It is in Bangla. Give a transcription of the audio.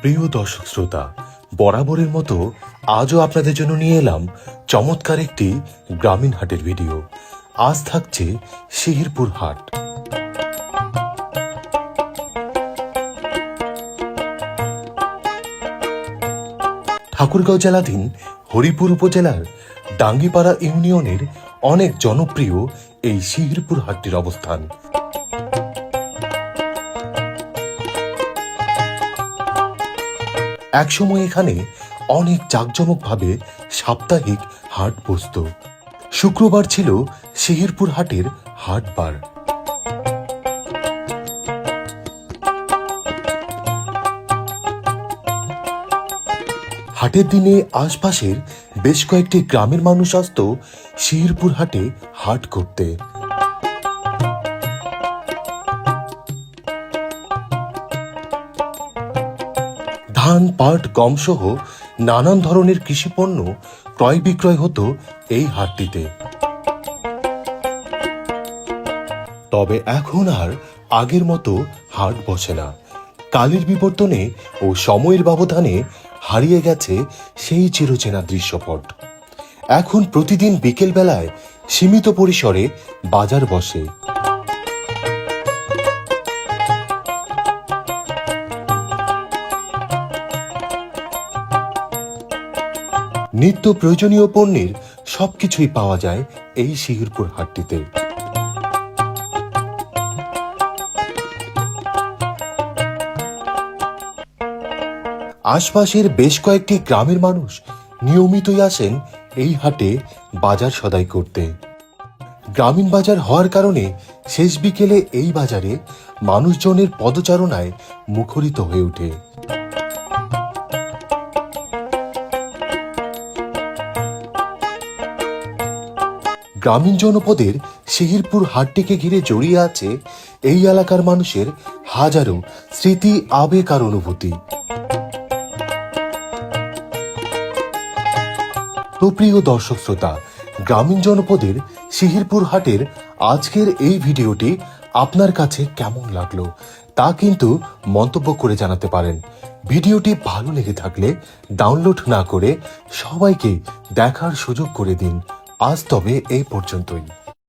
প্রিয় দর্শক শ্রোতা, বরাবরের মতো আজও আপনাদের জন্য নিয়ে এলাম চমৎকার একটি গ্রামীণ হাটের ভিডিও। আজ থাকছে শিহিরপুর হাট। ঠাকুরগাঁও জেলাধীন হরিপুর উপজেলার ডাঙ্গিপাড়া ইউনিয়নের অনেক জনপ্রিয় এই শিহিরপুর হাটটির অবস্থান। একসময় এখানে অনেক জাঁকজমকভাবে সাপ্তাহিক হাট বসত। শুক্রবার ছিল শিহিরপুর হাটের হাটবার। হাটের দিনে আশপাশের বেশ কয়েকটি গ্রামের মানুষ আসত শিহিরপুর হাটে হাট করতে। ধান, পাট, গম সহ নানান ধরনের কৃষিপণ্য ক্রয় বিক্রয় হতো এই হাটটিতে। তবে এখন আর আগের মতো হাট বসে না। কালের বিবর্তনে ও সময়ের ব্যবধানে হারিয়ে গেছে সেই চিরচেনা দৃশ্যপট। এখন প্রতিদিন বিকেল বেলায় সীমিত পরিসরে বাজার বসে। নিত্য প্রয়োজনীয় পণ্যের সবকিছুই পাওয়া যায় এই শিহিরপুর হাটটিতে। আশপাশের বেশ কয়েকটি গ্রামের মানুষ নিয়মিতই আসেন এই হাটে বাজার সদাই করতে। গ্রামীণ বাজার হওয়ার কারণে শেষ বিকেলে এই বাজারে মানুষজনের পদচারণায় মুখরিত হয়ে ওঠে। গ্রামীণ জনপদের শিহিরপুর হাটটিকে ঘিরে জড়িয়ে আছে এই এলাকার মানুষের হাজারো স্মৃতি, আবেগ আর অনুভূতি। তো প্রিয় দর্শক শ্রোতা, গ্রামীণ জনপদের শিহিরপুর হাটের আজকের এই ভিডিওটি আপনার কাছে কেমন লাগলো তা কিন্তু মন্তব্য করে জানাতে পারেন। ভিডিওটি ভালো লেগে থাকলে ডাউনলোড না করে সবাইকে দেখার সুযোগ করে দিন। আজ তবে এই পর্যন্তই।